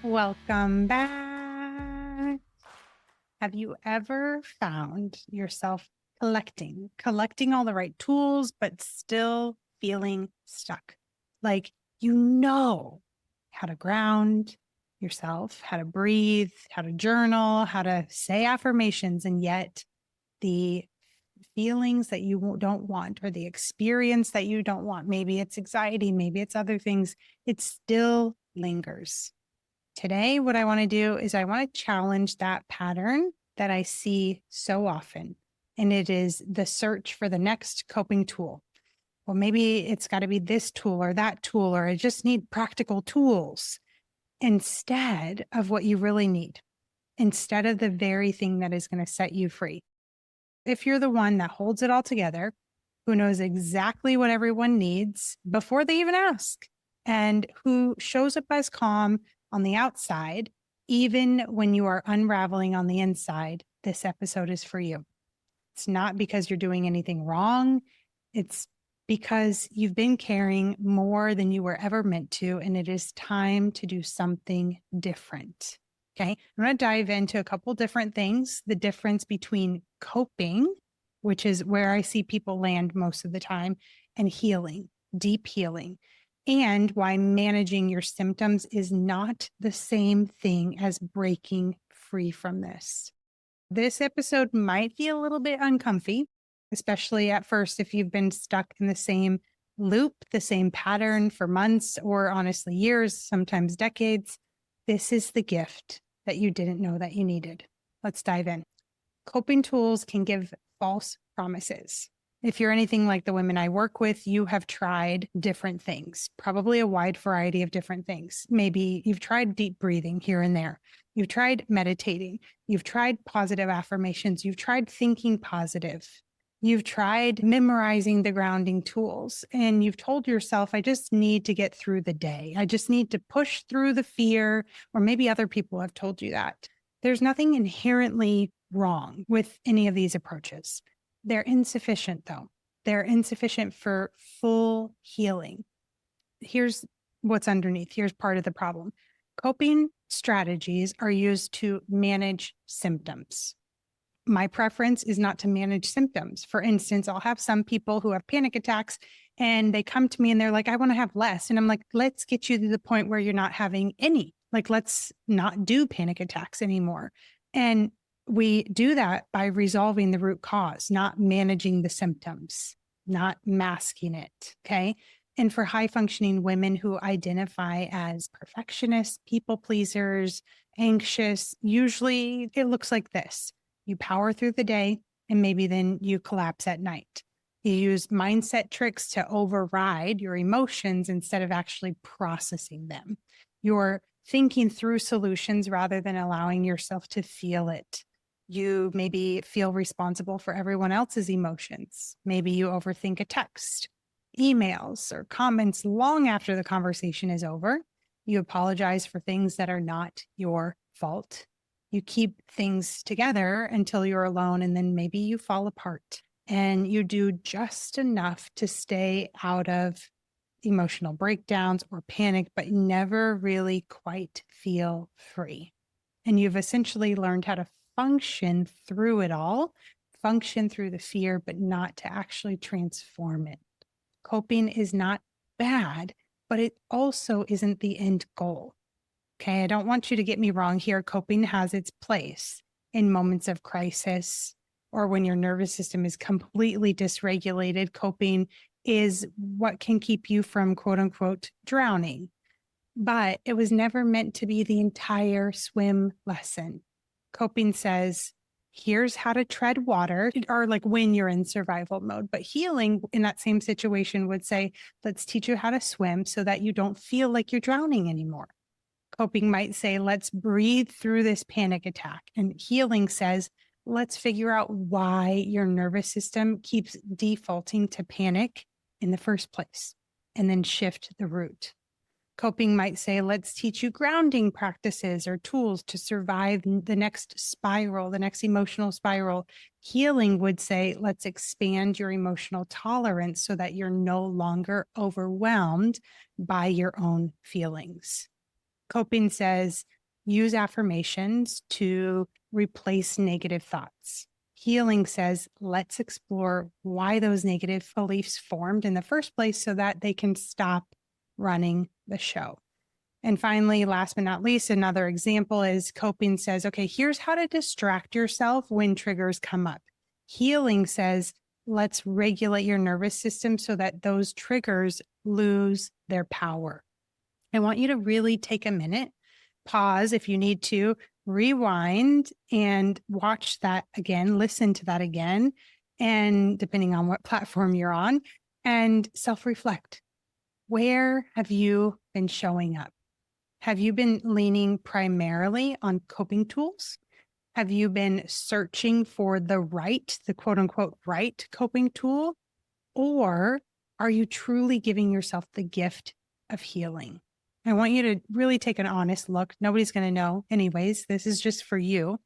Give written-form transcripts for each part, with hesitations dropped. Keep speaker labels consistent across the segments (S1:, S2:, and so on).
S1: Welcome back. Have you ever found yourself collecting all the right tools, but still feeling stuck? Like you know how to ground yourself, how to breathe, how to journal, how to say affirmations, and yet the feelings that you don't want or the experience that you don't want, maybe it's anxiety, maybe it's other things, it still lingers. Today, what I want to do is I want to challenge that pattern that I see so often. And it is the search for the next coping tool. Well, maybe it's got to be this tool or that tool, or I just need practical tools instead of what you really need, instead of the very thing that is going to set you free. If you're the one that holds it all together, who knows exactly what everyone needs before they even ask, and who shows up as calm on the outside, even when you are unraveling on the inside, this episode is for you. It's not because you're doing anything wrong. It's because you've been carrying more than you were ever meant to, and it is time to do something different. Okay. I'm going to dive into a couple different things. The difference between coping, which is where I see people land most of the time, and healing, deep healing, and why managing your symptoms is not the same thing as breaking free from this. This episode might feel a little bit uncomfy, especially at first if you've been stuck in the same loop, the same pattern for months or honestly years, sometimes decades. This is the gift that you didn't know that you needed. Let's dive in. Coping tools can give false promises. If you're anything like the women I work with, you have tried different things, probably a wide variety of different things. Maybe you've tried deep breathing here and there. You've tried meditating. You've tried positive affirmations. You've tried thinking positive. You've tried memorizing the grounding tools, and you've told yourself, I just need to get through the day. I just need to push through the fear, or maybe other people have told you that. There's nothing inherently wrong with any of these approaches. They're insufficient, though. They're insufficient for full healing. Here's what's underneath. Here's part of the problem. Coping strategies are used to manage symptoms. My preference is not to manage symptoms. For instance, I'll have some people who have panic attacks and they come to me and they're like, I want to have less. And I'm like, let's get you to the point where you're not having any. Like, let's not do panic attacks anymore. And we do that by resolving the root cause, not managing the symptoms, not masking it. Okay. And for high functioning women who identify as perfectionists, people pleasers, anxious, usually it looks like this. You power through the day and maybe then you collapse at night. You use mindset tricks to override your emotions instead of actually processing them. You're thinking through solutions rather than allowing yourself to feel it. You maybe feel responsible for everyone else's emotions. Maybe you overthink a text, emails, or comments long after the conversation is over. You apologize for things that are not your fault. You keep things together until you're alone, and then maybe you fall apart. And you do just enough to stay out of emotional breakdowns or panic, but never really quite feel free. And you've essentially learned how to function through it all, function through the fear, but not to actually transform it. Coping is not bad, but it also isn't the end goal. Okay, I don't want you to get me wrong here. Coping has its place in moments of crisis or when your nervous system is completely dysregulated. Coping is what can keep you from quote unquote drowning. But it was never meant to be the entire swim lesson. Coping says, here's how to tread water, or like when you're in survival mode. But healing in that same situation would say, let's teach you how to swim so that you don't feel like you're drowning anymore. Coping might say, let's breathe through this panic attack. And healing says, let's figure out why your nervous system keeps defaulting to panic in the first place, and then shift the root. Coping might say, let's teach you grounding practices or tools to survive the next spiral, the next emotional spiral. Healing would say, let's expand your emotional tolerance so that you're no longer overwhelmed by your own feelings. Coping says, use affirmations to replace negative thoughts. Healing says, let's explore why those negative beliefs formed in the first place so that they can stop running the show. And finally, last but not least, another example is coping says, okay, here's how to distract yourself when triggers come up. Healing says, let's regulate your nervous system so that those triggers lose their power. I want you to really take a minute, pause if you need to, rewind and watch that again, listen to that again, and depending on what platform you're on, and self-reflect. Where have you been showing up? Have you been leaning primarily on coping tools? Have you been searching for the quote unquote right coping tool? Or are you truly giving yourself the gift of healing? I want you to really take an honest look. Nobody's going to know anyways. This is just for you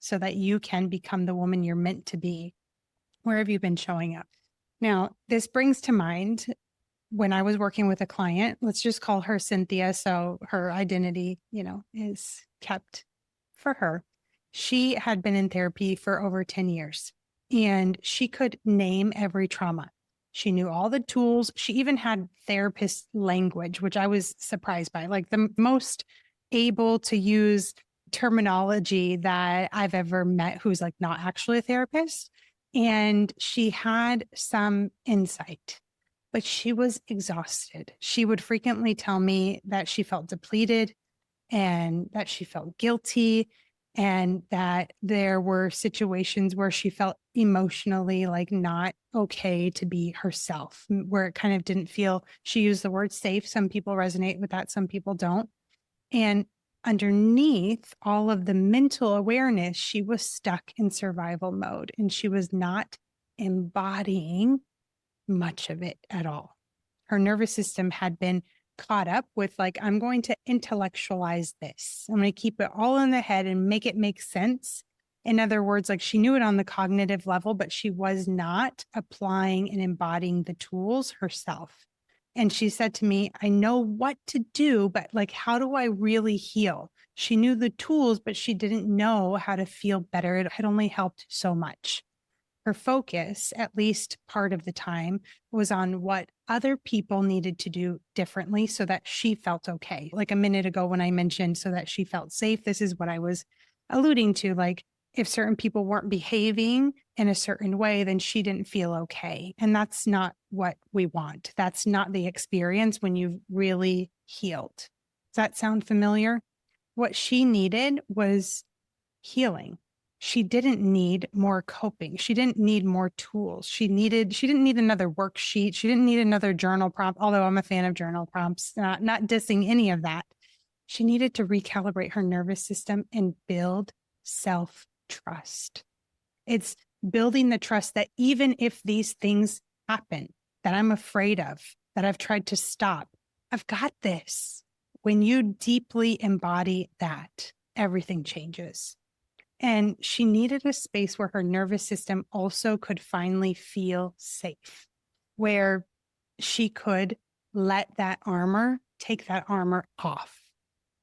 S1: so that you can become the woman you're meant to be. Where have you been showing up? Now, this brings to mind when I was working with a client, let's just call her Cynthia. So her identity, is kept for her. She had been in therapy for over 10 years and she could name every trauma. She knew all the tools. She even had therapist language, which I was surprised by, like the most able to use terminology that I've ever met who's like not actually a therapist. And she had some insight, but she was exhausted. She would frequently tell me that she felt depleted and that she felt guilty and that there were situations where she felt emotionally like not okay to be herself, where it kind of didn't feel, she used the word safe. Some people resonate with that, some people don't. And underneath all of the mental awareness, she was stuck in survival mode and she was not embodying much of it at all. Her nervous system had been caught up with like, I'm going to intellectualize this. I'm going to keep it all in the head and make it make sense. In other words, like she knew it on the cognitive level, but she was not applying and embodying the tools herself. And she said to me, I know what to do, but like, how do I really heal? She knew the tools, but she didn't know how to feel better. It had only helped so much. Her focus, at least part of the time, was on what other people needed to do differently so that she felt okay. Like a minute ago when I mentioned so that she felt safe, this is what I was alluding to. Like if certain people weren't behaving in a certain way, then she didn't feel okay. And that's not what we want. That's not the experience when you've really healed. Does that sound familiar? What she needed was healing. She didn't need more coping. She didn't need more tools. She didn't need another worksheet. She didn't need another journal prompt, although I'm a fan of journal prompts, not dissing any of that. She needed to recalibrate her nervous system and build self-trust. It's building the trust that even if these things happen that I'm afraid of, that I've tried to stop, I've got this. When you deeply embody that, everything changes. And she needed a space where her nervous system also could finally feel safe, where she could let take that armor off.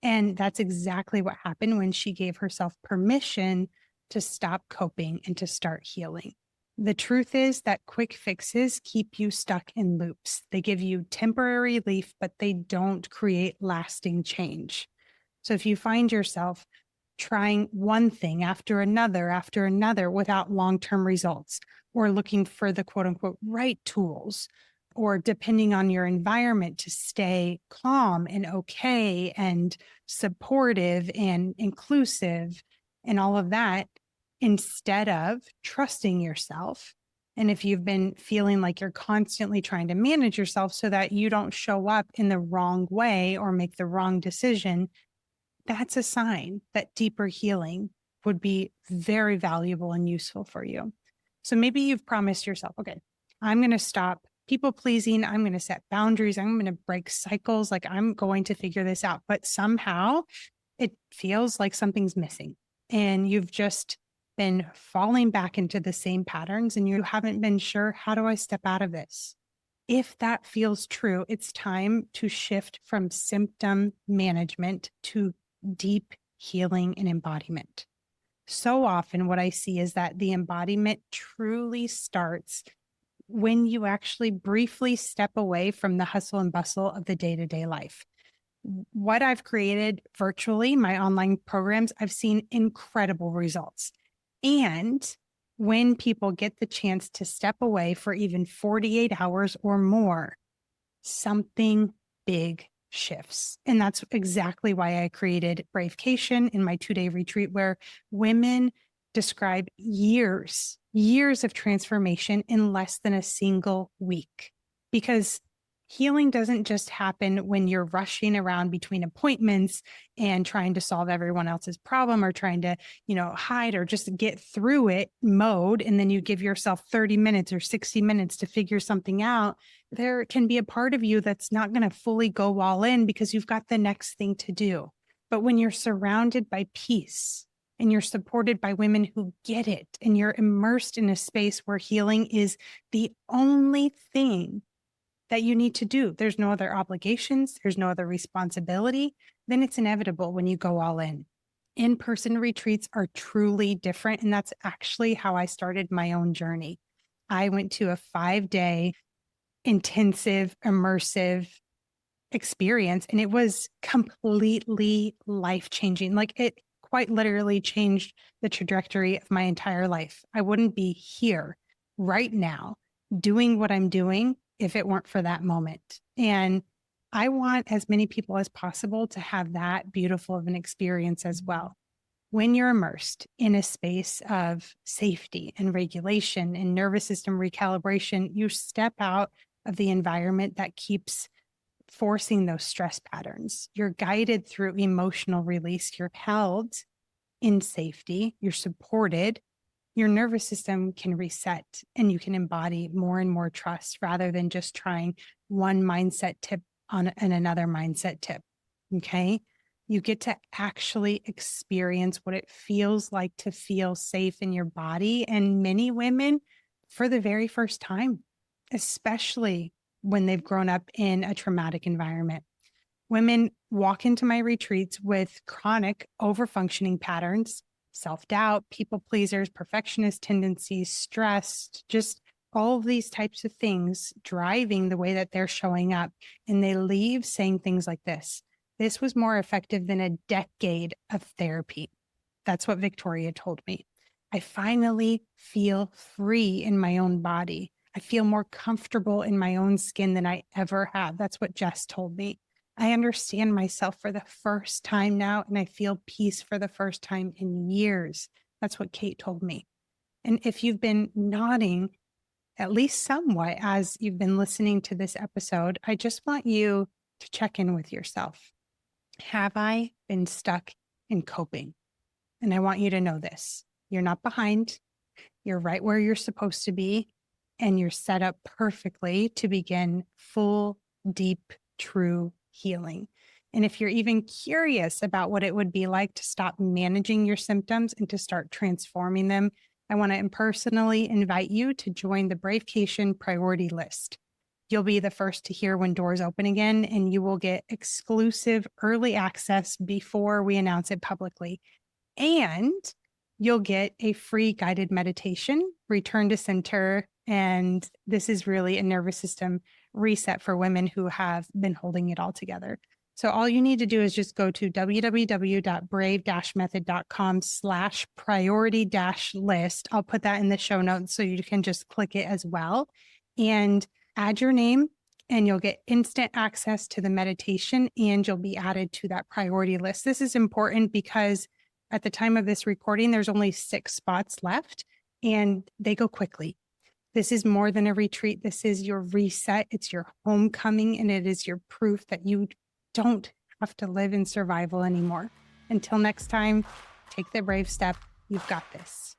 S1: And that's exactly what happened when she gave herself permission to stop coping and to start healing. The truth is that quick fixes keep you stuck in loops. They give you temporary relief, but they don't create lasting change. So if you find yourself trying one thing after another without long-term results, or looking for the quote unquote right tools, or depending on your environment to stay calm and okay and supportive and inclusive and all of that, instead of trusting yourself. And if you've been feeling like you're constantly trying to manage yourself so that you don't show up in the wrong way or make the wrong decision, that's a sign that deeper healing would be very valuable and useful for you. So maybe you've promised yourself, okay, I'm going to stop people pleasing. I'm going to set boundaries. I'm going to break cycles. Like I'm going to figure this out. But somehow it feels like something's missing and you've just been falling back into the same patterns and you haven't been sure, how do I step out of this? If that feels true, it's time to shift from symptom management to deep healing, and embodiment. So often what I see is that the embodiment truly starts when you actually briefly step away from the hustle and bustle of the day-to-day life. What I've created virtually, my online programs, I've seen incredible results. And when people get the chance to step away for even 48 hours or more, something big shifts. And that's exactly why I created BRAVE-cation in my 2-day retreat, where women describe years of transformation in less than a single week. Because healing doesn't just happen when you're rushing around between appointments and trying to solve everyone else's problem, or trying to, hide or just get through it mode. And then you give yourself 30 minutes or 60 minutes to figure something out. There can be a part of you that's not going to fully go all in because you've got the next thing to do. But when you're surrounded by peace and you're supported by women who get it, and you're immersed in a space where healing is the only thing that you need to do, there's no other obligations, there's no other responsibility, then it's inevitable when you go all in. In-person retreats are truly different. And that's actually how I started my own journey. I went to a 5-day intensive, immersive experience, and it was completely life-changing. Like, it quite literally changed the trajectory of my entire life. I wouldn't be here right now doing what I'm doing if it weren't for that moment. And I want as many people as possible to have that beautiful of an experience as well. When you're immersed in a space of safety and regulation and nervous system recalibration, you step out of the environment that keeps forcing those stress patterns. You're guided through emotional release. You're held in safety. You're supported. Your nervous system can reset, and you can embody more and more trust rather than just trying one mindset tip and another mindset tip. Okay. You get to actually experience what it feels like to feel safe in your body. And many women, for the very first time, especially when they've grown up in a traumatic environment. Women walk into my retreats with chronic overfunctioning patterns, self-doubt, people pleasers, perfectionist tendencies, stress, just all of these types of things driving the way that they're showing up. And they leave saying things like this: "This was more effective than a decade of therapy." That's what Victoria told me. "I finally feel free in my own body. I feel more comfortable in my own skin than I ever have." That's what Jess told me. "I understand myself for the first time now, and I feel peace for the first time in years." That's what Kate told me. And if you've been nodding, at least somewhat, as you've been listening to this episode, I just want you to check in with yourself. Have I been stuck in coping? And I want you to know this: you're not behind. You're right where you're supposed to be, and you're set up perfectly to begin full, deep, true healing. And if you're even curious about what it would be like to stop managing your symptoms and to start transforming them, I want to personally invite you to join the BRAVE-cation priority list. You'll be the first to hear when doors open again, and you will get exclusive early access before we announce it publicly. And you'll get a free guided meditation, return to center. And this is really a nervous system reset for women who have been holding it all together. So all you need to do is just go to www.brave-method.com/priority-list. I'll put that in the show notes so you can just click it as well and add your name, and you'll get instant access to the meditation, and you'll be added to that priority list. This is important because at the time of this recording, there's only 6 spots left, and they go quickly. This is more than a retreat. This is your reset. It's your homecoming, and it is your proof that you don't have to live in survival anymore. Until next time, take the brave step. You've got this.